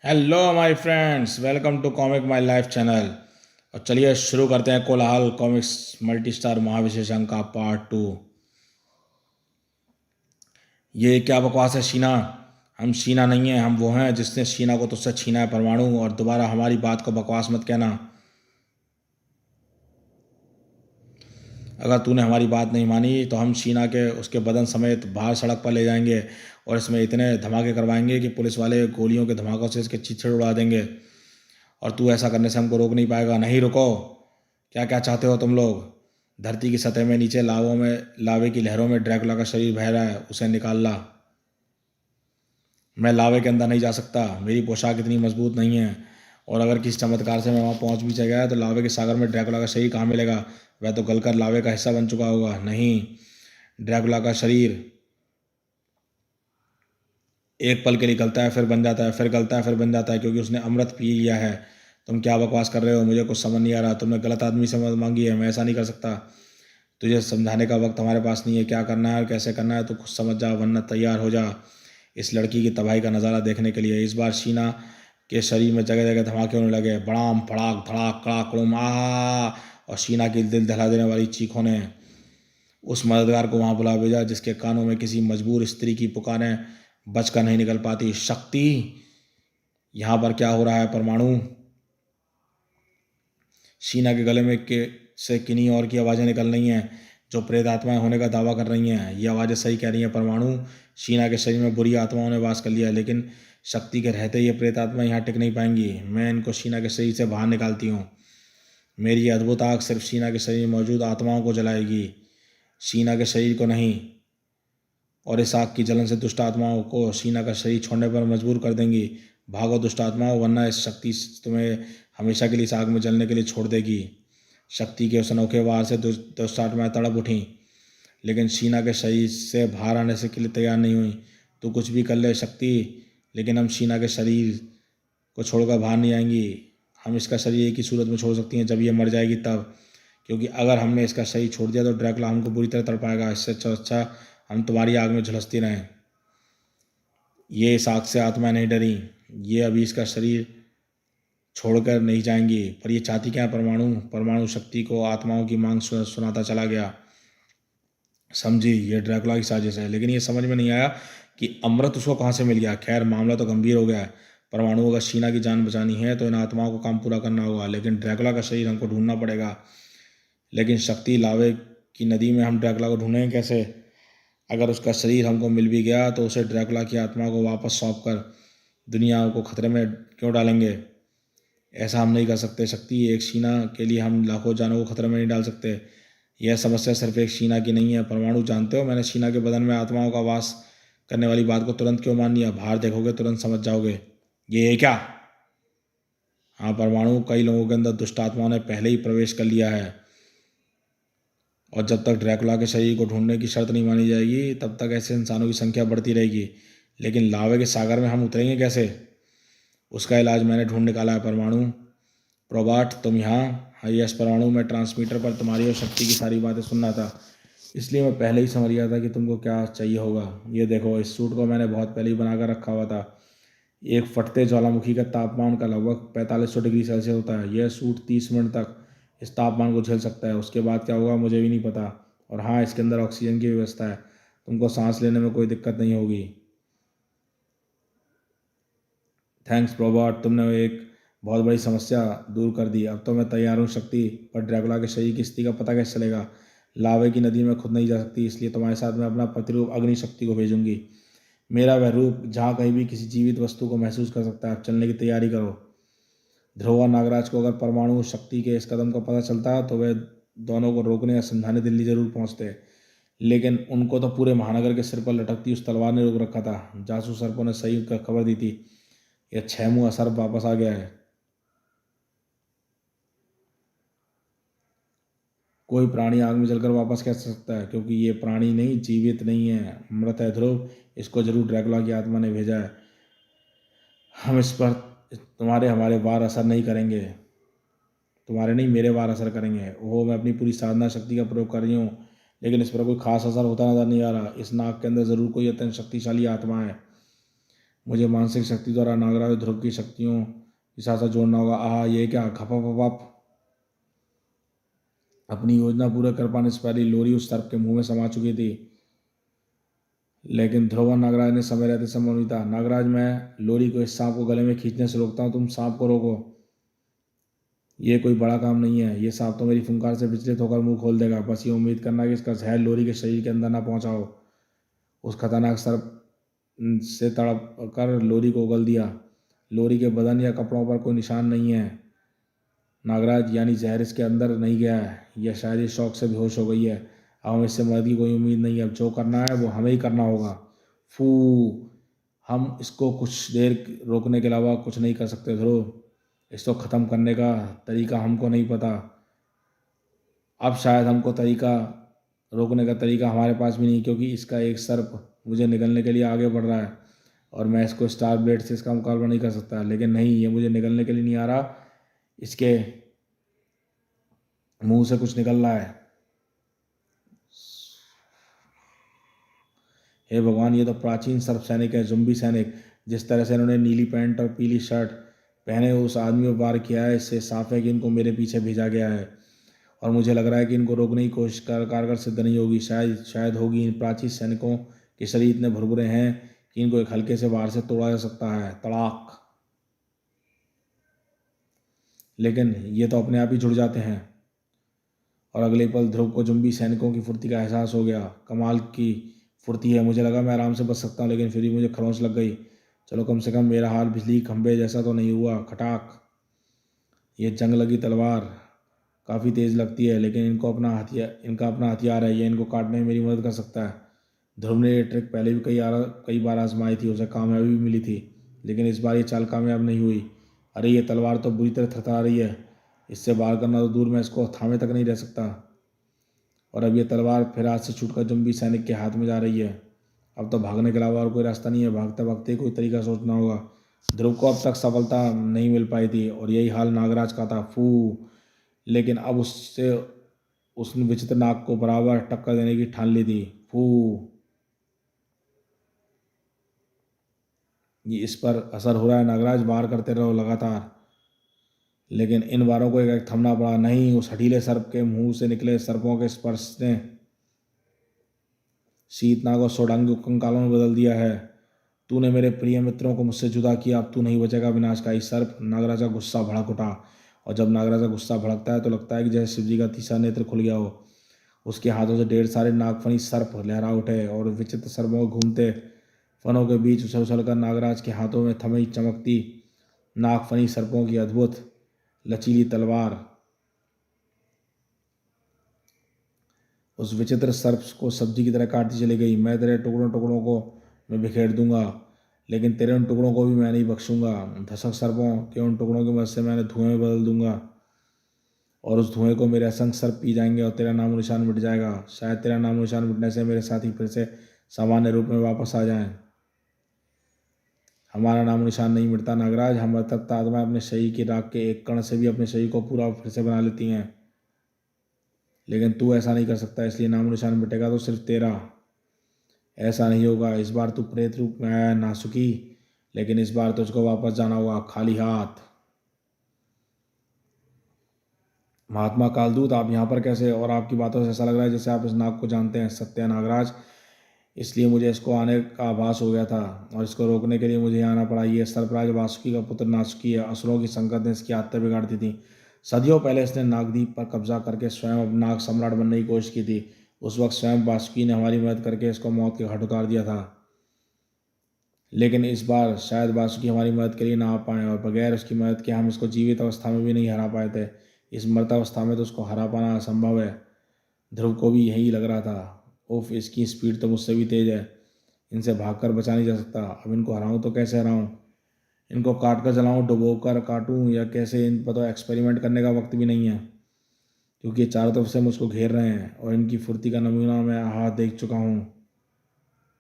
Hello my friends, welcome to comic my life channel. और चलिए शुरू करते हैं कोलाहल कॉमिक्स मल्टी स्टार महाविशेषण का पार्ट 2। ये क्या बकवास है शीना? हम शीना नहीं हैं, हम वो हैं जिसने शीना को तुझसे छीना है परमाणु। और दोबारा हमारी बात को बकवास मत कहना। अगर तूने हमारी बात नहीं मानी तो हम शीना के उसके बदन समेत बाहर सड़क पर ले जाएंगे और इसमें इतने धमाके करवाएंगे कि पुलिस वाले गोलियों के धमाकों से इसके चीथड़े उड़ा देंगे। और तू ऐसा करने से हमको रोक नहीं पाएगा। नहीं रुको। क्या क्या चाहते हो तुम लोग? धरती की सतह में नीचे लावे की लहरों में ड्रैकुला का शरीर बह रहा है, उसे निकाल ला। मैं लावे के अंदर नहीं जा सकता, मेरी पोशाक इतनी मजबूत नहीं है। और अगर किसी चमत्कार से मैं वहां पहुंच भी गया तो लावे के सागर में ड्रैकुला का शरीर कहाँ मिलेगा? वह तो गलकर लावे का हिस्सा बन चुका होगा। नहीं, ड्रैकुला का शरीर एक पल के लिए गलता है, फिर बन जाता है, फिर गलता है, फिर बन जाता है, क्योंकि उसने अमृत पी लिया है। तुम क्या बकवास कर रहे हो? मुझे कुछ समझ नहीं आ रहा। तुमने गलत आदमी से मदद मांगी है, मैं ऐसा नहीं कर सकता। तुझे समझाने का वक्त हमारे पास नहीं है। क्या करना है और कैसे करना है तो खुद समझ जा, वरना तैयार हो जा इस लड़की की तबाही का नज़ारा देखने के लिए। इस बार शीना के शरीर में जगह जगह धमाके होने लगे। बड़ाम फड़ाक धड़ाक कड़ाक कड़ुम आ। और शीना की दिल दहला देने वाली चीखों ने उस मददगार को वहां बुला भेजा जिसके कानों में किसी मजबूर स्त्री की पुकारें बचकर नहीं निकल पाती। शक्ति, यहाँ पर क्या हो रहा है परमाणु? शीना के गले में के से किन्हीं और की आवाज़ें निकल रही हैं जो प्रेत आत्माएं होने का दावा कर रही हैं। ये आवाज़ें सही कह रही हैं परमाणु। शीना के शरीर में बुरी आत्माओं ने वास कर लिया, लेकिन शक्ति के रहते ये प्रेत आत्माएं यहाँ टिक नहीं पाएंगी। मैं इनको शीना के शरीर से बाहर निकालती हूँ। मेरी ये अद्भुत आग सिर्फ शीना के शरीर में मौजूद आत्माओं को जलाएगी, शीना के शरीर को नहीं। और इस आग की जलन से दुष्ट आत्माओं को शीना का शरीर छोड़ने पर मजबूर कर देंगी। भागो दुष्ट आत्माओं, वरना इस शक्ति तुम्हें हमेशा के लिए इस आग में जलने के लिए छोड़ देगी। शक्ति के उस अनोखे वार से दुष्ट आत्माएं तड़प उठीं, लेकिन शीना के शरीर से बाहर आने से के लिए तैयार नहीं हुई। तू कुछ भी कर ले शक्ति, लेकिन हम शीना के शरीर को छोड़कर बाहर नहीं आएंगी। हम इसका शरीर एक ही सूरत में छोड़ सकती हैं, जब ये मर जाएगी तब। क्योंकि अगर हमने इसका शरीर छोड़ दिया तो ड्रैकुला हमको बुरी तरह तड़पाएगा। इससे अच्छा हम तुम्हारी आग में झुलसती रहें। ये इस आग से आत्मा नहीं डरी, ये अभी इसका शरीर छोड़कर नहीं जाएंगी। पर ये चाहती क्या है परमाणु? परमाणु शक्ति को आत्माओं की मांग सुनाता चला गया। समझी, ये ड्रैकुला की साजिश है, लेकिन ये समझ में नहीं आया कि अमृत उसको कहाँ से मिल गया। खैर, मामला तो गंभीर हो गया है। परमाणु अगर शीना की जान बचानी है तो इन आत्माओं को काम पूरा करना होगा, लेकिन ड्रैकुला का शरीर हमको ढूंढना पड़ेगा। लेकिन शक्ति, लावे की नदी में हम ड्रैकुला को ढूंढेंगे कैसे? अगर उसका शरीर हमको मिल भी गया तो उसे ड्रैकुला की आत्मा को वापस सौंप कर दुनिया को खतरे में क्यों डालेंगे? ऐसा हम नहीं कर सकते शक्ति। एक शीना के लिए हम लाखों जानों को खतरे में नहीं डाल सकते। यह समस्या सिर्फ एक शीना की नहीं है परमाणु। जानते हो, मैंने शीना के बदन में आत्माओं का वास करने वाली बात को तुरंत क्यों मान लिया? बाहर देखोगे तुरंत समझ जाओगे। ये है क्या? हाँ परमाणु, कई लोगों के अंदर दुष्ट आत्माओं ने पहले ही प्रवेश कर लिया है। और जब तक ड्रैकुला के शरीर को ढूंढने की शर्त नहीं मानी जाएगी तब तक ऐसे इंसानों की संख्या बढ़ती रहेगी। लेकिन लावे के सागर में हम उतरेंगे कैसे? उसका इलाज मैंने ढूंढ निकाला है परमाणु। प्रोबाट, तुम यहाँ? हाँ यस परमाणु, मैं ट्रांसमीटर पर तुम्हारी और शक्ति की सारी बातें सुन रहा था, इसलिए मैं पहले ही समझ गया था कि तुमको क्या चाहिए होगा। ये देखो, इस सूट को मैंने बहुत पहले ही बनाकर रखा हुआ था। एक फटते ज्वालामुखी का तापमान का लगभग 4500 डिग्री सेल्सियस होता है। यह सूट 30 मिनट तक इस तापमान को झेल सकता है। उसके बाद क्या होगा मुझे भी नहीं पता। और हाँ, इसके अंदर ऑक्सीजन की व्यवस्था है, तुमको सांस लेने में कोई दिक्कत नहीं होगी। थैंक्स प्रोबॉट, तुमने एक बहुत बड़ी समस्या दूर कर दी। अब तो मैं तैयार हूँ शक्ति। पर ड्रैकुला के शरीर की स्थिति का पता कैसे चलेगा? लावे की नदी में खुद नहीं जा सकती, इसलिए तुम्हारे साथ मैं अपना प्रतिरूप अग्नि शक्ति को भेजूंगी। मेरा वह रूप जहाँ कहीं भी किसी जीवित वस्तु को महसूस कर सकता है। अब चलने की तैयारी करो। ध्रुव और नागराज को अगर परमाणु शक्ति के इस कदम का पता चलता तो वे दोनों को रोकने या समझाने दिल्ली जरूर पहुंचते, लेकिन उनको तो पूरे महानगर के सिर पर लटकती उस तलवार ने रोक रखा था। जासूस सर्पों ने सही खबर दी थी, यह 6 मुंह सर्प वापस आ गया है। कोई प्राणी आग में जलकर वापस कैसे सकता है? क्योंकि ये प्राणी नहीं, जीवित नहीं है, मृत है। ध्रुव, इसको जरूर ड्रैकुला की आत्मा ने भेजा है। हम इस पर तुम्हारे हमारे वार असर नहीं करेंगे। तुम्हारे नहीं, मेरे वार असर करेंगे। ओहो, मैं अपनी पूरी साधना शक्ति का प्रयोग कर रही हूँ, लेकिन इस पर कोई खास असर होता नजर नहीं आ रहा। इस नाग के अंदर जरूर कोई अत्यंत शक्तिशाली आत्मा है। मुझे मानसिक शक्ति द्वारा नागराज ध्रुव की शक्तियों के साथ साथ जोड़ना होगा। आह, ये क्या! खपा अपनी योजना पूरा कर पाने से पहले लोरी उस सर्प के मुंह में समा चुकी थी। लेकिन ध्रुव और नागराज ने समय रहते संभव नहीं था। नागराज, मैं लोरी को इस सांप को गले में खींचने से रोकता हूँ, तुम सांप को रोको। ये कोई बड़ा काम नहीं है, ये सांप तो मेरी फुंकार से विचलित होकर मुंह खोल देगा। बस ये उम्मीद करना कि इसका जहर लोरी के शरीर के अंदर ना पहुंचा हो। उस खतरनाक सर्प से तड़प कर लोरी को उगल दिया। लोरी के बदन या कपड़ों पर कोई निशान नहीं है। नागराज, यानी जहर इसके अंदर नहीं गया है, या शायद ये शौक से बेहोश हो गई है। अब हमें इससे मदद की कोई उम्मीद नहीं है। अब जो करना है वो हमें ही करना होगा। फू, हम इसको कुछ देर रोकने के अलावा कुछ नहीं कर सकते ध्रुव। इसको ख़त्म करने का तरीका हमको नहीं पता। अब शायद हमको रोकने का तरीका हमारे पास भी नहीं, क्योंकि इसका एक सर्प मुझे निगलने के लिए आगे बढ़ रहा है और मैं इसको स्टार ब्लेड से इसका मुकाबला नहीं कर सकता। लेकिन नहीं, ये मुझे निगलने के लिए नहीं आ रहा, इसके मुंह से कुछ निकल रहा है। हे भगवान, ये तो प्राचीन सर्प सैनिक है, जुम्बी सैनिक। जिस तरह से इन्होंने नीली पैंट और पीली शर्ट पहने उस आदमी को वार किया है, इससे साफ है कि इनको मेरे पीछे भेजा गया है। और मुझे लग रहा है कि इनको रोकने की कोशिश कारगर सिद्ध नहीं होगी। शायद होगी। इन प्राचीन सैनिकों के शरीर इतने भुरभुरे हैं कि इनको एक हल्के से वार से तोड़ा जा सकता है। तड़ाक! लेकिन ये तो अपने आप ही जुड़ जाते हैं। और अगले पल ध्रुव को जुम्बी सैनिकों की फुर्ती का एहसास हो गया। कमाल की फुर्ती है। मुझे लगा मैं आराम से बच सकता हूँ, लेकिन फिर भी मुझे खरोंच लग गई। चलो, कम से कम मेरा हाल बिजली खंभे जैसा तो नहीं हुआ। खटाक! ये जंग लगी तलवार काफ़ी तेज़ लगती है, लेकिन इनका अपना हथियार है। ये इनको काटने में मेरी मदद कर सकता है। ध्रुव ने ये ट्रिक पहले भी कई बार आजमाई थी, उसे कामयाबी भी मिली थी, लेकिन इस बार ये चाल कामयाब नहीं हुई। अरे, ये तलवार तो बुरी तरह थरथरा रही है। इससे वार करना तो दूर, मैं इसको थामे तक नहीं रह सकता। और अब ये तलवार फिर हाथ से छूटकर जुम्बी सैनिक के हाथ में जा रही है। अब तो भागने के अलावा और कोई रास्ता नहीं है। भागते भागते कोई तरीका सोचना होगा। ध्रुव को अब तक सफलता नहीं मिल पाई थी और यही हाल नागराज का था। फू! लेकिन अब उसने विचित्र नाग को बराबर टक्कर देने की ठान ली थी। फू! ये इस पर असर हो रहा है। नागराज, वार करते रहो लगातार। लेकिन इन वारों को एक थमना पड़ा। नहीं, उस हठीले सर्प के मुंह से निकले सर्पों के स्पर्श ने शीतनाग और सोडांगी को कंकालों में बदल दिया है। तूने मेरे प्रिय मित्रों को मुझसे जुदा किया, अब तू नहीं बचेगा विनाशकारी सर्प। नागराज का गुस्सा भड़क उठा। और जब नागराज का गुस्सा भड़कता है तो लगता है कि जैसे शिवजी का तीसरा नेत्र खुल गया हो। उसके हाथों से ढेर सारे नागफनी सर्प लहरा उठे और विचित्र सर्पों को घूमते फनों के बीच उछल उछल कर नागराज के हाथों में थमी चमकती नागफनी सर्पों की अद्भुत लचीली तलवार उस विचित्र सर्प को सब्जी की तरह काटती चली गई। मैं तेरे टुकड़ों टुकड़ों को मैं बिखेर दूंगा, लेकिन तेरे उन टुकड़ों को भी मैं नहीं बख्शूंगा। धसक सर्पों के उन टुकड़ों की मदद से मैंने धुएं में बदल दूंगा और उस धुएं को मेरे असंख्य सर्प पी जाएंगे और तेरा नामो निशान मिट जाएगा। शायद तेरा नामो निशान मिटने से मेरे साथी फिर से सामान्य रूप में वापस आ जाएं। हमारा नामो निशान नहीं मिटता नागराज। हम अतृप्त आत्माएं अपने शरीर की राख के एक कण से भी अपने शरीर को पूरा फिर से बना लेती हैं, लेकिन तू ऐसा नहीं कर सकता, इसलिए नामो निशान मिटेगा तो सिर्फ तेरा। ऐसा नहीं होगा। इस बार तू प्रेत रूप में आया नासुकी, लेकिन इस बार तुझको वापस जाना होगा खाली हाथ। महात्मा कालदूत, आप यहाँ पर कैसे? और आपकी बातों से ऐसा लग रहा है जैसे आप इस नाग को जानते हैं। सत्य है नागराज, इसलिए मुझे इसको आने का आभास हो गया था और इसको रोकने के लिए मुझे यहाँ आना पड़ा। ये सर्पराज वासुकी का पुत्र नासुकी है। असुरों की संगत ने इसकी आत्मा बिगाड़ दी थी। सदियों पहले इसने नागद्वीप पर कब्जा करके स्वयं अब नाग सम्राट बनने की कोशिश की थी। उस वक्त स्वयं वासुकी ने हमारी मदद करके इसको मौत के घाट उतार दिया था, लेकिन इस बार शायद वासुकी हमारी मदद के लिए ना आ पाए और बगैर उसकी मदद के हम इसको जीवित अवस्था में भी नहीं हरा पाए थे। इस मृत अवस्था में तो उसको हरा पाना असंभव है। ध्रुव को भी यही लग रहा था। उफ, इसकी स्पीड तो मुझसे भी तेज है। इनसे भागकर बचा नहीं जा सकता। अब इनको हराऊं तो कैसे हराऊं? इनको काट कर जलाऊं, डुबो कर काटूं, या कैसे? इन पर तो एक्सपेरिमेंट करने का वक्त भी नहीं है, क्योंकि ये चारों तरफ से मुझको घेर रहे हैं और इनकी फुर्ती का नमूना मैं हाथ देख चुका हूँ।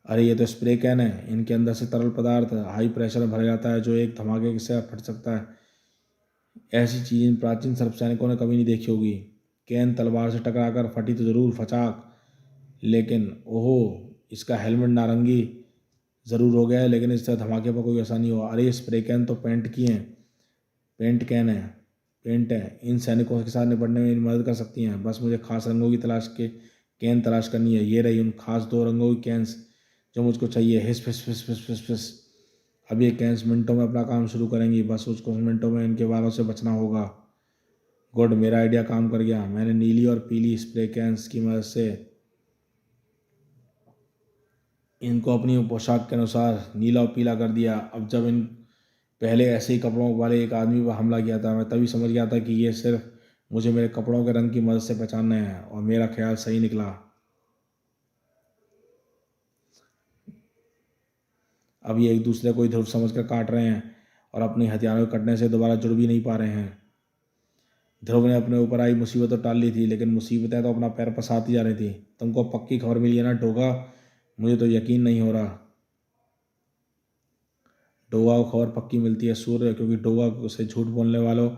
अरे, ये तो स्प्रे कैन है। इनके अंदर से तरल पदार्थ हाई प्रेशर में भरा जाता है जो एक धमाके से फट सकता है। ऐसी चीज़ इन प्राचीन सर्प सैनिकों ने कभी नहीं देखी होगी। कैन तलवार से टकराकर फटी तो जरूर, फचाक, लेकिन ओहो, इसका हेलमेट नारंगी ज़रूर हो गया है, लेकिन इस तरह धमाके पर कोई असर नहीं हुआ। अरे स्प्रे कैन तो पेंट की हैं, पेंट कैन है, पेंट है, इन सैनिकों के साथ निपटने में मेरी मदद कर सकती हैं। बस मुझे खास रंगों की कैन तलाश करनी है। ये रही उन खास 2 रंगों की कैंस जो मुझको चाहिए। हिस फिस फिस फिस फिस फिस। अब ये कैंस मिनटों में अपना काम शुरू करेंगी, बस उसको मिनटों में इनके वालों से बचना होगा। गुड, मेरा आइडिया काम कर गया। मैंने नीली और पीली स्प्रे कैंस की मदद से इनको अपनी पोशाक के अनुसार नीला और पीला कर दिया। अब जब इन पहले ऐसे ही कपड़ों वाले एक आदमी पर हमला किया था, मैं तभी समझ गया था कि ये सिर्फ मुझे मेरे कपड़ों के रंग की मदद से पहचानना है, और मेरा ख्याल सही निकला। अब ये एक दूसरे को ही ध्रुव समझ कर काट रहे हैं और अपनी हथियारों के कटने से दोबारा जुड़ भी नहीं पा रहे हैं। ध्रुव ने अपने ऊपर आई मुसीबत तो टाल ली थी, लेकिन मुसीबतें तो अपना पैर पसारती जा रही थी। तुमको पक्की खबर मिली है ना डोगा? मुझे तो यकीन नहीं हो रहा। डोगा को खबर पक्की मिलती है सूर्य, क्योंकि डोगा से झूठ बोलने वालों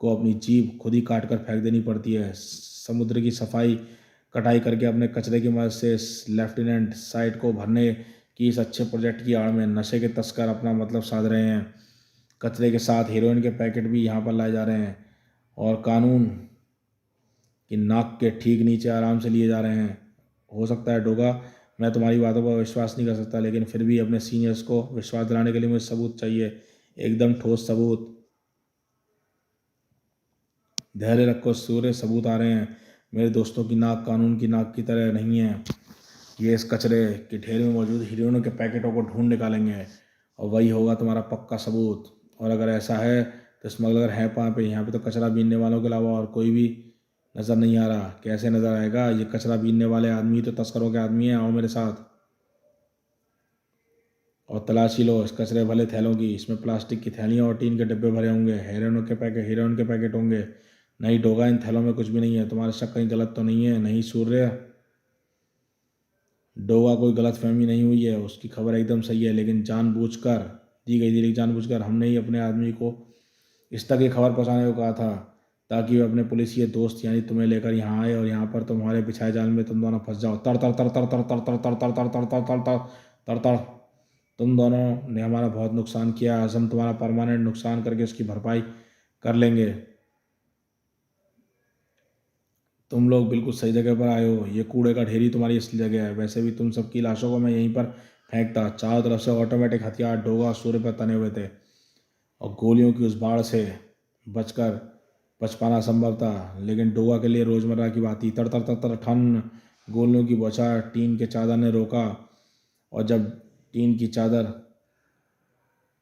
को अपनी जीभ खुद ही काट कर फेंक देनी पड़ती है। समुद्र की सफाई कटाई करके अपने कचरे की मदद से लेफ्टिनेंट साइट को भरने की इस अच्छे प्रोजेक्ट की आड़ में नशे के तस्कर अपना मतलब साध रहे हैं। कचरे के साथ हीरोइन के पैकेट भी यहाँ पर लाए जा रहे हैं और कानून की नाक के ठीक नीचे आराम से लिए जा रहे हैं। हो सकता है डोगा, मैं तुम्हारी बातों पर विश्वास नहीं कर सकता, लेकिन फिर भी अपने सीनियर्स को विश्वास दिलाने के लिए मुझे सबूत चाहिए, एकदम ठोस सबूत। धैर्य रखो सूर्य, सबूत आ रहे हैं। मेरे दोस्तों की नाक कानून की नाक की तरह नहीं है। ये इस कचरे के ढेर में मौजूद हीरोइनों के पैकेटों को ढूंढ निकालेंगे और वही होगा तुम्हारा पक्का सबूत। और अगर ऐसा है तो स्मगलर है वहाँ पे, यहाँ पे तो कचरा बीनने वालों के अलावा और कोई भी नज़र नहीं आ रहा। कैसे नज़र आएगा? ये कचरा बीनने वाले आदमी तो तस्करों के आदमी हैं। आओ मेरे साथ और तलाशी लो इस कचरे भले थैलों की। इसमें प्लास्टिक की थैलियाँ और टीन के डिब्बे भरे होंगे। हीरोइन के पैकेट होंगे। नहीं डोगा, इन थैलों में कुछ भी नहीं है। तुम्हारा शक कहीं गलत तो नहीं है? नहीं सूर्य, डोगा कोई गलतफहमी नहीं हुई है, उसकी खबर एकदम सही है, लेकिन जानबूझकर दी गई थी। लेकिन जानबूझकर हमने ही अपने आदमी को इस तक ये खबर पहुंचाने को कहा था ताकि वे अपने पुलिसिए दोस्त यानी तुम्हें लेकर यहाँ आए और यहाँ पर तुम्हारे बिछाए जाल में तुम दोनों फंस जाओ। तर तर तर तर तर तर तर तर तर तर तर तर तर तर तर तर। तुम दोनों ने हमारा बहुत नुकसान किया, आज हम तुम्हारा परमानेंट नुकसान करके उसकी भरपाई कर लेंगे। तुम लोग बिल्कुल सही जगह पर आए हो। ये कूड़े का ढेरी तुम्हारी असली जगह है। वैसे भी तुम सबकी लाशों को मैं यहीं पर फेंकता। चारों तरफ से ऑटोमेटिक हथियार डोगा और सूर्य पर तने हुए थे और गोलियों की उस बाढ़ से बचकर बच पाना संभव था, लेकिन डोगा के लिए रोजमर्रा की बात थी। तर तर तर तर ठन गोलियों की बौछार टीन के चादर ने रोका, और जब टीन की चादर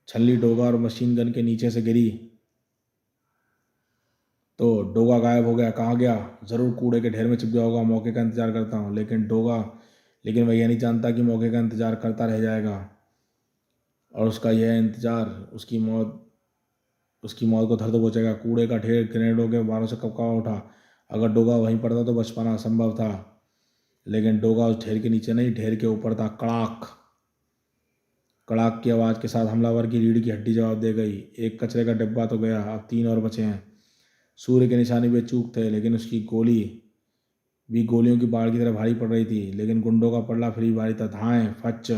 छल्ली डोगा और मशीन गन के नीचे से गिरी तो डोगा गायब हो गया। कहाँ गया? ज़रूर कूड़े के ढेर में छिप गया होगा। मौके का इंतजार करता हूँ। लेकिन वह यह नहीं जानता कि मौके का इंतजार करता रह जाएगा और उसका यह इंतजार उसकी मौत को धर दो पहुँचेगा। कूड़े का ढेर ग्रेनेडों के वारों से कपकपा उठा। अगर डोगा वहीं पड़ता तो बच पाना असंभव था, लेकिन डोगा उस ढेर के नीचे नहीं, ढेर के ऊपर था। कड़ाक कड़ाक की आवाज़ के साथ हमलावर की रीढ़ की हड्डी जवाब दे गई। एक कचरे का डिब्बा तो गया, अब 3 और बचे हैं। सूर्य के निशाने पे चूक थे, लेकिन उसकी गोली भी गोलियों की बाढ़ की तरह भारी पड़ रही थी। लेकिन गुंडों का पलड़ा फिर भी भारी था। धाएं फच,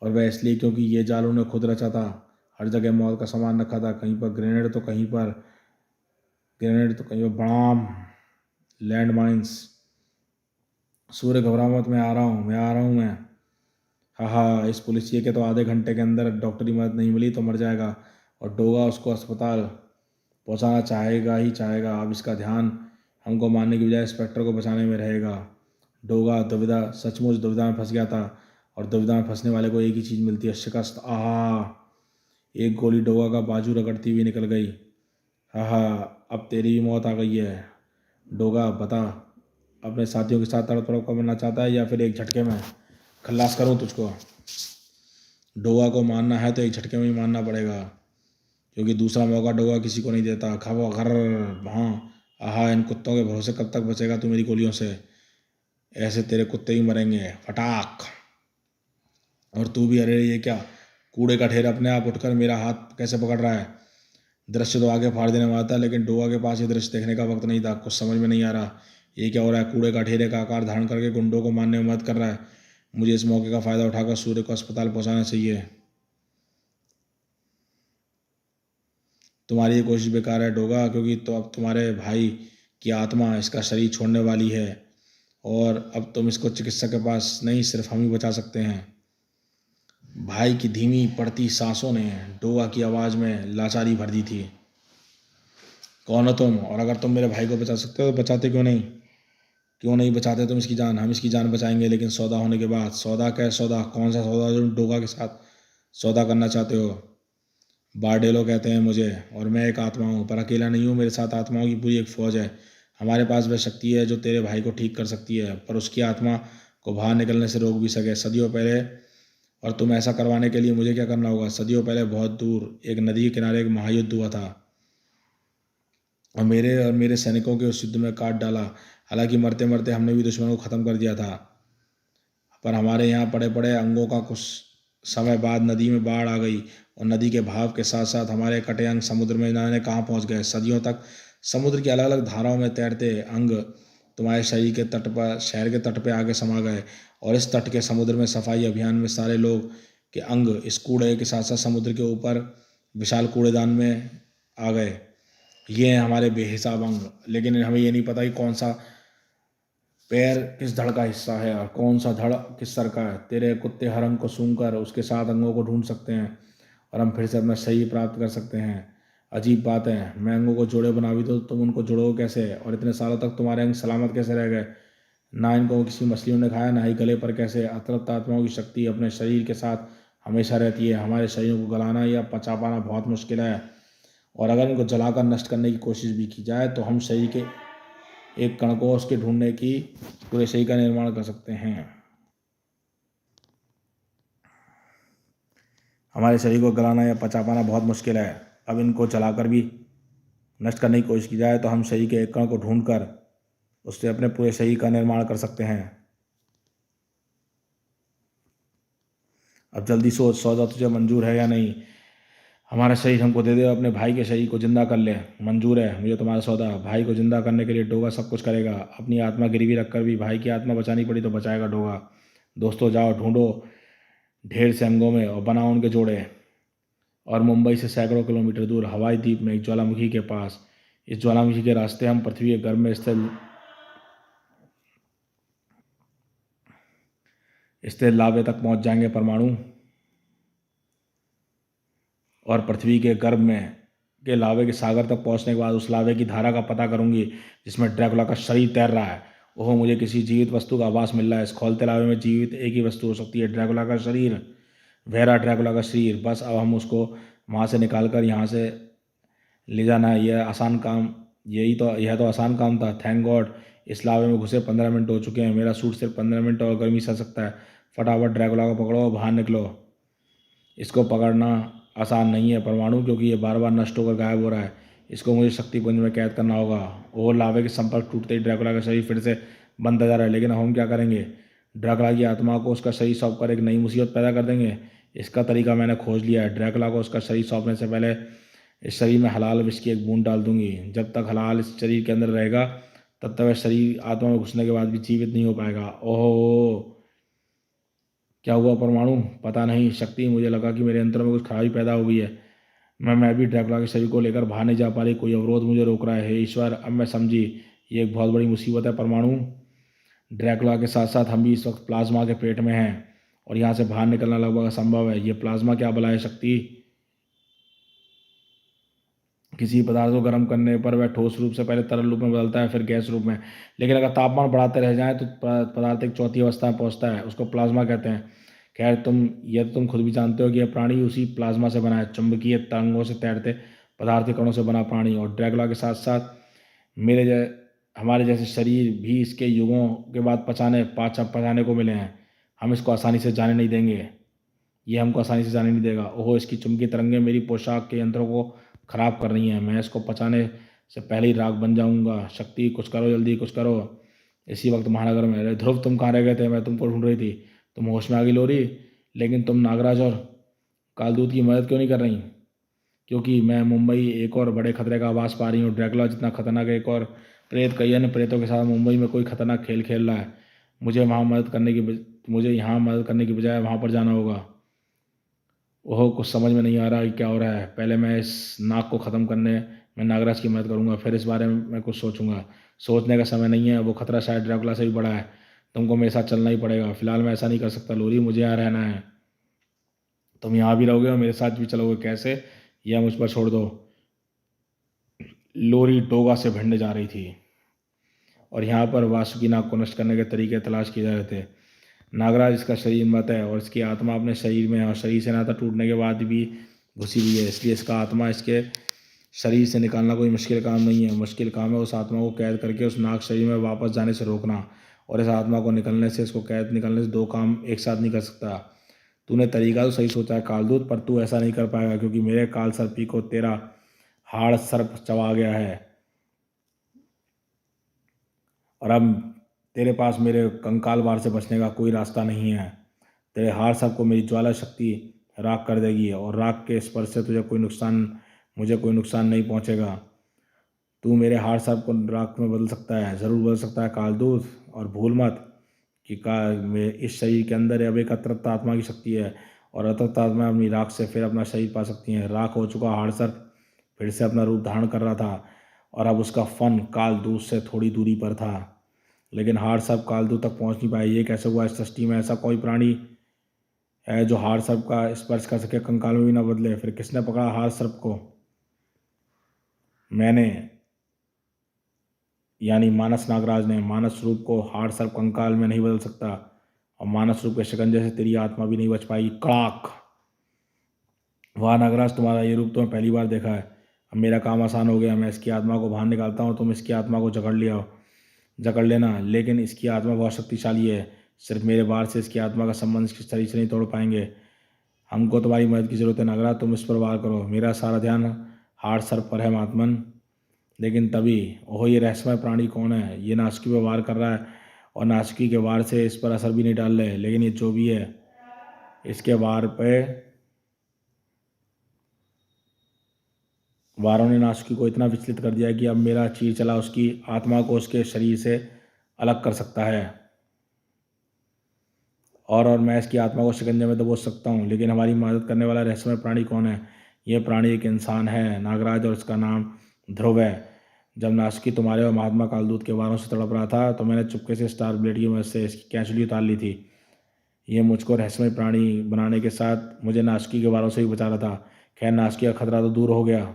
और वह इसलिए क्योंकि ये जाल उन्हें खुद रचा था। हर जगह मौत का सामान रखा था। कहीं पर ग्रेनेड तो कहीं पर बड़ाम लैंड माइन्स। सूर्य घबरा मत, मैं आ रहा हूँ मैं। हाँ, इस पुलिसिए के तो आधे घंटे के अंदर डॉक्टरी मदद नहीं मिली तो मर जाएगा, और डोगा उसको अस्पताल पहुंचाना चाहेगा ही चाहेगा। अब इसका ध्यान हमको मारने की बजाय इंस्पेक्टर को बचाने में रहेगा। डोगा सचमुच दुविधा में फंस गया था, और दुविधा में फंसने वाले को एक ही चीज़ मिलती है, शिकस्त। आहा, एक गोली डोगा का बाजू रगड़ती हुई निकल गई। हाँ, अब तेरी भी मौत आ गई है। डोगा बता, अपने साथियों के साथ तड़प तड़प कर मरना चाहता है या फिर एक झटके में खल्लास करूं तुझको? डोगा को मारना है तो एक झटके में ही मारना पड़ेगा, क्योंकि दूसरा मौका डोगा किसी को नहीं देता। खाओ घर हाँ। आहा, इन कुत्तों के भरोसे कब तक बचेगा तू मेरी गोलियों से? ऐसे तेरे कुत्ते ही मरेंगे। फटाक। और तू भी। अरे ये क्या? कूड़े का ढेर अपने आप उठकर मेरा हाथ कैसे पकड़ रहा है? दृश्य तो आगे फाड़ देने वाला था, लेकिन डोगा के पास ये दृश्य देखने का वक्त नहीं था। कुछ समझ में नहीं आ रहा, ये क्या हो रहा है? कूड़े का ढेर का आकार धारण करके गुंडों को मारने में मदद कर रहा है। मुझे इस मौके का फ़ायदा उठाकर सूर्य को अस्पताल पहुंचाना चाहिए। तुम्हारी ये कोशिश बेकार है डोगा, क्योंकि तो अब तुम्हारे भाई की आत्मा इसका शरीर छोड़ने वाली है और अब तुम इसको चिकित्सक के पास नहीं, सिर्फ हम ही बचा सकते हैं। भाई की धीमी पड़ती सांसों ने डोगा की आवाज़ में लाचारी भर दी थी। कौन हो तुम? और अगर तुम मेरे भाई को बचा सकते हो तो बचाते क्यों नहीं? क्यों नहीं बचाते तुम इसकी जान? हम इसकी जान बचाएंगे, लेकिन सौदा होने के बाद। सौदा? क्या सौदा? कौन सा सौदा जो तुम डोगा के साथ सौदा करना चाहते हो? बारडेलो कहते हैं मुझे, और मैं एक आत्मा हूँ, पर अकेला नहीं हूँ। मेरे साथ आत्माओं की पूरी एक फौज है। हमारे पास वह शक्ति है जो तेरे भाई को ठीक कर सकती है, पर उसकी आत्मा को बाहर निकलने से रोक भी सके। सदियों पहले, और तुम ऐसा करवाने के लिए मुझे क्या करना होगा? सदियों पहले बहुत दूर एक नदी के किनारे एक महायुद्ध हुआ था और मेरे सैनिकों के उस युद्ध में काट डाला। हालांकि मरते मरते हमने भी दुश्मनों को ख़त्म कर दिया था, पर हमारे यहाँ पड़े पड़े अंगों का कुछ समय बाद नदी में बाढ़ आ गई और नदी के भाव के साथ साथ हमारे कटे अंग समुद्र में जाने कहाँ पहुँच गए। सदियों तक समुद्र की अलग अलग धाराओं में तैरते अंग तुम्हारे शरीर के तट पर, शहर के तट पर आके समा गए, और इस तट के समुद्र में सफाई अभियान में सारे लोग के अंग इस कूड़े के साथ साथ समुद्र के ऊपर विशाल कूड़ेदान में आ गए। ये हैं हमारे बेहिसाब अंग, लेकिन हमें ये नहीं पता कि कौन सा पैर किस धड़ का हिस्सा है और कौन सा धड़ किस सर का है। तेरे कुत्ते हर अंग को सूंघकर उसके साथ अंगों को ढूंढ सकते हैं और हम फिर से अपना सही प्राप्त कर सकते हैं। अजीब बात है, मैं अंगों को जोड़े बना भी तो तुम उनको जोड़ोगे कैसे? और इतने सालों तक तुम्हारे अंग सलामत कैसे रह गए? ना इनको किसी मछलियों ने खाया, ना ही गले पर कैसे? अतृप्त आत्माओं की शक्ति अपने शरीर के साथ हमेशा रहती है। हमारे शरीरों को गलाना या पचा पाना बहुत मुश्किल है, और अगर इनको जलाकर नष्ट करने की कोशिश भी की जाए तो हम शरीर के एक कण को उसके ढूंढने की पूरे शरीर का निर्माण कर सकते हैं। हमारे शरीर को गलाना या पचा पाना बहुत मुश्किल है। अब इनको जलाकर भी नष्ट करने की कोशिश की जाए तो हम शरीर के एक कण को ढूंढकर उससे अपने पूरे शरीर का निर्माण कर सकते हैं। अब जल्दी सोच, सौदा तुझे मंजूर है या नहीं? हमारा शरीर हमको दे दे, अपने भाई के शरीर को जिंदा कर ले। मंजूर है मुझे तुम्हारा सौदा। भाई को जिंदा करने के लिए डोगा सब कुछ करेगा। अपनी आत्मा गिरवी रखकर भी भाई की आत्मा बचानी पड़ी तो बचाएगा डोगा। दोस्तों जाओ, ढूंढो ढेर से अंगों में और बनाओ उनके जोड़े। और मुंबई से सैकड़ों किलोमीटर दूर हवाई द्वीप में एक ज्वालामुखी के पास, इस ज्वालामुखी के रास्ते हम पृथ्वी के गर्भ में स्थिर लावे तक पहुंच जाएंगे परमाणु, और पृथ्वी के गर्भ में के लावे के सागर तक पहुंचने के बाद उस लावे की धारा का पता करूंगी जिसमें ड्रैकुला का शरीर तैर रहा है। ओह, मुझे किसी जीवित वस्तु का आभास मिल रहा है। इस खोलते लावे में जीवित एक ही वस्तु हो सकती है, ड्रैकुला का शरीर। वहरा ड्रैकुला का शरीर। बस अब हम उसको वहाँ से निकाल कर यहाँ से ले जाना है। यह आसान काम, यह तो आसान काम था। थैंक गॉड इस लावे में घुसे 15 मिनट हो चुके हैं। मेरा सूट सिर्फ 15 मिनट और गर्मी सह सकता है। फटाफट ड्रैकुला को पकड़ो और बाहर निकलो। इसको पकड़ना आसान नहीं है परमाणु, क्योंकि ये बार बार नष्ट होकर गायब हो रहा है। इसको मुझे शक्तिपुंज में कैद करना होगा। और लावे के संपर्क टूटते ही ड्रैकुला का शरीर फिर से बनता जा रहा है। लेकिन अब हम क्या करेंगे? ड्रैकुला की आत्मा को उसका शरीर सौंप कर एक नई मुसीबत पैदा कर देंगे। इसका तरीका मैंने खोज लिया है। ड्रैकुला को उसका शरीर सौंपने से पहले इस शरीर में हलाल विष की एक बूंद डाल दूंगी। जब तक हलाल इस शरीर के अंदर रहेगा तब तक वह शरीर आत्मा में घुसने के बाद भी जीवित नहीं हो पाएगा। ओहो, क्या हुआ परमाणु? पता नहीं शक्ति, मुझे लगा कि मेरे अंतर में कुछ खराबी पैदा हो गई है। मैं भी ड्रैकुला के शरीर को लेकर बाहर नहीं जा पा रही। कोई अवरोध मुझे रोक रहा है। हे ईश्वर, अब मैं समझी, ये एक बहुत बड़ी मुसीबत है परमाणु। ड्रैकुला के साथ साथ हम भी इस वक्त प्लाज्मा के पेट में हैं और यहाँ से बाहर निकलना लगभग असंभव है। ये प्लाज्मा क्या बला है शक्ति? किसी पदार्थ को गर्म करने पर वह ठोस रूप से पहले तरल रूप में बदलता है, फिर गैस रूप में। लेकिन अगर तापमान बढ़ाते रह जाए तो पदार्थ एक चौथी अवस्था में पहुंचता है, उसको प्लाज्मा कहते हैं। खैर, तुम खुद भी जानते हो कि यह प्राणी उसी प्लाज्मा से बना है, चुंबकीय तरंगों से तैरते पदार्थ के कणों से बना प्राणी। और ड्रैकुला के साथ साथ हमारे जैसे शरीर भी इसके युगों के बाद पचाने को मिले हैं। हम इसको आसानी से जाने नहीं देंगे। ये हमको आसानी से जाने नहीं देगा। ओहो, इसकी चुंबकीय तरंगें मेरी पोशाक के यंत्रों को खराब कर रही हैं। मैं इसको पचाने से पहले ही राख बन जाऊंगा। शक्ति, कुछ करो, जल्दी कुछ करो। इसी वक्त महानगर में, अरे ध्रुव, तुम कहाँ रह गए थे? मैं तुमको ढूंढ रही थी। तुम होश में आ गई लोरी, लेकिन तुम नागराज और कालदूत की मदद क्यों नहीं कर रही? क्योंकि मैं मुंबई एक और बड़े खतरे का आभास पा रही हूँ। ड्रैकुला जितना खतरनाक एक और प्रेत कई अन्य प्रेतों के साथ मुंबई में कोई खतरनाक खेल खेल रहा है। मुझे वहाँ मदद करने की मुझे यहाँ मदद करने की बजाय वहाँ पर जाना होगा। ओह, कुछ समझ में नहीं आ रहा कि क्या हो रहा है। पहले मैं इस नाग को ख़त्म करने में नागराज की मदद करूँगा, फिर इस बारे में मैं कुछ सोचूंगा। सोचने का समय नहीं है, वो खतरा शायद ड्रैकुला से भी बड़ा है। तुमको मेरे साथ चलना ही पड़ेगा। फिलहाल मैं ऐसा नहीं कर सकता लोरी, मुझे यहाँ रहना है। तुम यहाँ भी रहोगे और मेरे साथ भी चलोगे? कैसे? यह मुझ पर छोड़ दो। लोरी डोगा से भिड़ने जा रही थी और यहाँ पर वासुकी नाग को नष्ट करने के तरीके तलाश किए जा रहे थे। नागराज इसका शरीर मत है और इसकी आत्मा अपने शरीर में है और शरीर से नाता टूटने के बाद भी घुसी हुई है, इसलिए इसका आत्मा इसके शरीर से निकालना कोई मुश्किल काम नहीं है। मुश्किल काम है उस आत्मा को कैद करके उस नाग शरीर में वापस जाने से रोकना, और इस आत्मा को निकलने से, इसको कैद निकलने से दो काम एक साथ नहीं कर सकता। तूने तरीका तो सही सोचा है कालदूत, पर तू ऐसा नहीं कर पाएगा क्योंकि मेरे काल सर्पी को तेरा हाड़ सर्प चबा गया है और अब तेरे पास मेरे कंकाल वार से बचने का कोई रास्ता नहीं है। तेरे हाड़ सर्प को मेरी ज्वाला शक्ति राख कर देगी और राख के स्पर्श से मुझे कोई नुकसान नहीं पहुंचेगा। तू मेरे हाड़ सर्प को राख में बदल सकता है, ज़रूर बदल सकता है कालदूत, और भूल मत कि इस शरीर के अंदर अब एक अतृप्त आत्मा की शक्ति है और अतृप्त आत्मा अपनी राख से फिर अपना शरीर पा सकती है। राख हो चुका हाड़ सर्प फिर से अपना रूप धारण कर रहा था और अब उसका फन कालदूत से थोड़ी दूरी पर था, लेकिन हाड़ सर्प कालदूत तक पहुंच नहीं पाया। ये कैसे हुआ? इस सृष्टि में ऐसा कोई प्राणी है जो हाड़ सर्प का स्पर्श कर सके, कंकाल में भी ना बदले? फिर किसने पकड़ा हाड़ सर्प को? मैंने, यानी मानस नागराज ने। मानस रूप को हाड़ सर्प कंकाल में नहीं बदल सकता और मानस रूप के शिकंजे से तेरी आत्मा भी नहीं बच पाई। कड़ाक! वाह नागराज, तुम्हारा ये रूप तो मैं पहली बार देखा है। अब मेरा काम आसान हो गया। मैं इसकी आत्मा को बाहर निकालता हूँ, तुम इसकी आत्मा को जकड़ लेना, लेकिन इसकी आत्मा बहुत शक्तिशाली है। सिर्फ मेरे वार से इसकी आत्मा का संबंध इसके शरीर से नहीं तोड़ पाएंगे। हमको तुम्हारी मदद की जरूरत है नागराज, तुम इस पर वार करो। मेरा सारा ध्यान हाड़ सर्प पर है महात्मन। लेकिन तभी ओह, ये रहस्यमय प्राणी कौन है? ये नासुकी पर वार कर रहा है और नासुकी के वार से इस पर असर भी नहीं डाल रहे, लेकिन ये जो भी है इसके वारों ने नासुकी को इतना विचलित कर दिया कि अब मेरा चीर चला उसकी आत्मा को उसके शरीर से अलग कर सकता है और मैं इसकी आत्मा को शिकंजे में दबोच सकता हूँ। लेकिन हमारी मदद करने वाला रहस्यमय प्राणी कौन है? यह प्राणी एक इंसान है नागराज और इसका नाम ध्रुव है। जब नासुकी तुम्हारे और महात्मा कालदूत के वारों से तड़प रहा था तो मैंने चुपके से स्टार ब्लेड की मदद से इसकी कैंचुली उतार ली थी। ये मुझको रहस्यमय प्राणी बनाने के साथ मुझे नासुकी के वारों से भी बचा रहा था। खैर, नासुकी का खतरा तो दूर हो गया,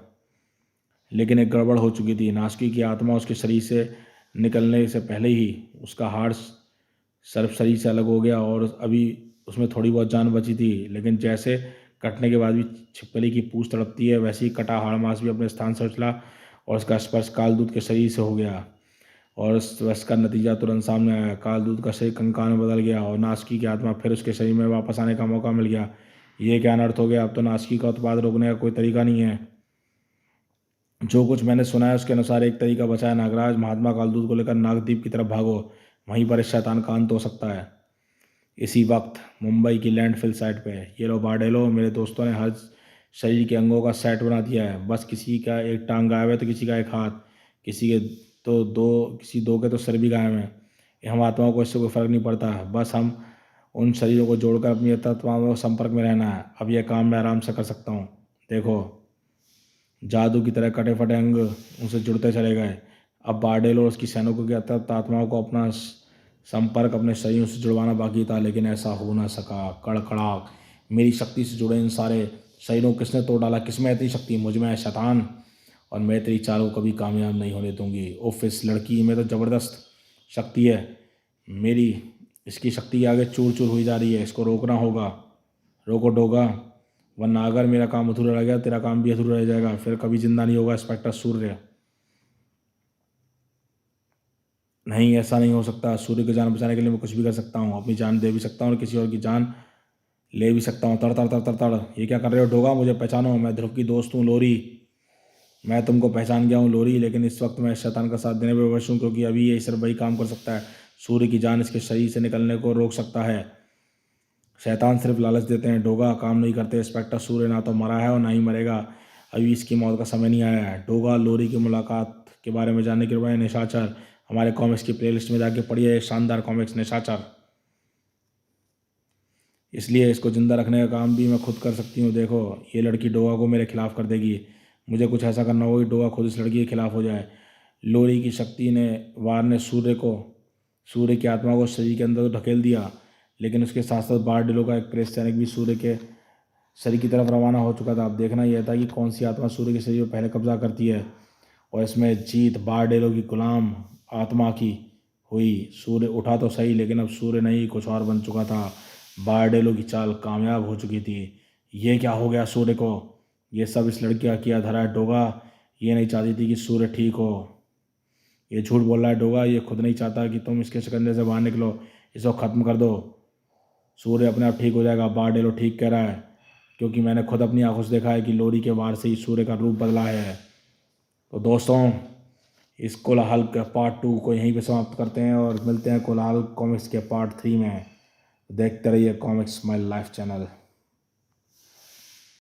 लेकिन एक गड़बड़ हो चुकी थी। नासुकी की आत्मा उसके शरीर से निकलने से पहले ही उसका हाड़ सर्प शरीर से अलग हो गया और अभी उसमें थोड़ी बहुत जान बची थी, लेकिन जैसे कटने के बाद भी छिपकली की पूंछ तड़पती है, वैसे ही कटा हाड़ मांस भी अपने स्थान से उछला और उसका स्पर्श कालदूत के शरीर से हो गया और उस स्पर्श का नतीजा तुरंत सामने आया। कालदूत का शरीर कंकाल में बदल गया और नासुकी की आत्मा फिर उसके शरीर में वापस आने का मौका मिल गया। ये क्या अनर्थ हो गया? अब तो नासुकी का उत्पाद रोकने का कोई तरीका नहीं है। जो कुछ मैंने सुना है उसके अनुसार एक तरीका बचा है नागराज। महात्मा कालदूत को लेकर नागद्वीप की तरफ भागो, वहीं पर इस शैतान का अंत हो सकता है। इसी वक्त मुंबई की लैंडफिल साइट पे ये लो बार्डेलो, मेरे दोस्तों ने हर शरीर के अंगों का सेट बना दिया है। बस किसी का एक टांग गायब है तो किसी का एक हाथ, किसी दो के तो सिर भी गायब है। हम आत्माओं को इससे कोई फर्क नहीं पड़ता, बस हम उन शरीरों को जोड़कर अपनी आत्माओं को संपर्क में रहना है। अब यह काम मैं आराम से कर सकता हूँ। देखो, जादू की तरह कटे फटे अंग उनसे जुड़ते चले गए। अब बार्डेलो और उसकी सैनिकों की अतृप्त आत्माओं को अपना संपर्क अपने शरीरों से जुड़वाना बाकी था, लेकिन ऐसा हो ना सका। कड़कड़ाक! मेरी शक्ति से जुड़े इन सारे शरीरों को किसने तोड़ डाला? किसमें इतनी शक्ति? मुझ में है शैतान, और मैं तेरी चाल को कभी कामयाब नहीं होने दूंगी। उफ, इस लड़की में तो ज़बरदस्त शक्ति है। मेरी इसकी शक्ति आगे चूर चूर हुई जा रही है। इसको रोकना होगा। रोको डोगा, वरना अगर मेरा काम अधूरा रह गया तेरा काम भी अधूरा रह जाएगा। फिर कभी जिंदा नहीं होगा इंस्पेक्टर सूर्य। नहीं, ऐसा नहीं हो सकता। सूर्य की जान बचाने के लिए मैं कुछ भी कर सकता हूँ। अपनी जान दे भी सकता हूँ और किसी और की जान ले भी सकता हूँ। तड़ तड़ तड़ तड़ तड़! ये क्या कर रहे हो डोगा? मुझे पहचानो, मैं ध्रुव की दोस्त हूँ लोरी। मैं तुमको पहचान गया हूँ लोरी, लेकिन इस वक्त मैं शैतान का साथ देने पर विवश हूँ क्योंकि अभी ये सिर्फ वही काम कर सकता है। सूर्य की जान इसके शरीर से निकलने को रोक सकता है। शैतान सिर्फ लालच देते हैं डोगा, काम नहीं करते। इंस्पेक्टर सूर्य ना तो मरा है और ना ही मरेगा। अभी इसकी मौत का समय नहीं आया है। डोगा, लोरी की मुलाकात के बारे में जानने के लिए निशाचर हमारे कॉमिक्स की प्लेलिस्ट में जाके पढ़िए। शानदार कॉमिक्स निशाचर। इसलिए इसको ज़िंदा रखने का काम भी मैं खुद कर सकती हूँ। देखो ये लड़की डोगा को मेरे खिलाफ़ कर देगी, मुझे कुछ ऐसा करना होगा कि डोगा खुद इस लड़की के खिलाफ़ हो जाए। लोरी की शक्ति ने वार ने सूर्य की आत्मा को शरीर के अंदर तो ढकेल दिया, लेकिन उसके साथ साथ बारडेलो का एक प्रेस सैनिक भी सूर्य के शरीर की तरफ रवाना हो चुका था। अब देखना यह था कि कौन सी आत्मा सूर्य के शरीर पर पहले कब्जा करती है, और इसमें जीत बारडेलो की गुलाम आत्मा की हुई। सूर्य उठा तो सही, लेकिन अब सूर्य नहीं कुछ और बन चुका था। बारडेलो की चाल कामयाब हो चुकी थी। ये क्या हो गया सूर्य को? ये सब इस लड़की का किया धरा है। डोगा ये नहीं चाहती थी कि सूर्य ठीक हो। ये झूठ बोल रहा है डोगा, ये खुद नहीं चाहता कि तुम इसके शिकंजे से बाहर निकलो। इसको ख़त्म कर दो, सूर्य अपने आप ठीक हो जाएगा। बारडेलो ठीक कह रहा है, क्योंकि मैंने खुद अपनी आंखों से देखा है कि लोरी के वार से ही सूर्य का रूप बदला है। तो दोस्तों, इस कोलाहल के पार्ट 2 को यहीं पे समाप्त करते हैं और मिलते हैं कोलाहल कॉमिक्स के पार्ट 3 में। देखते रहिए कॉमिक्स माई लाइफ चैनल।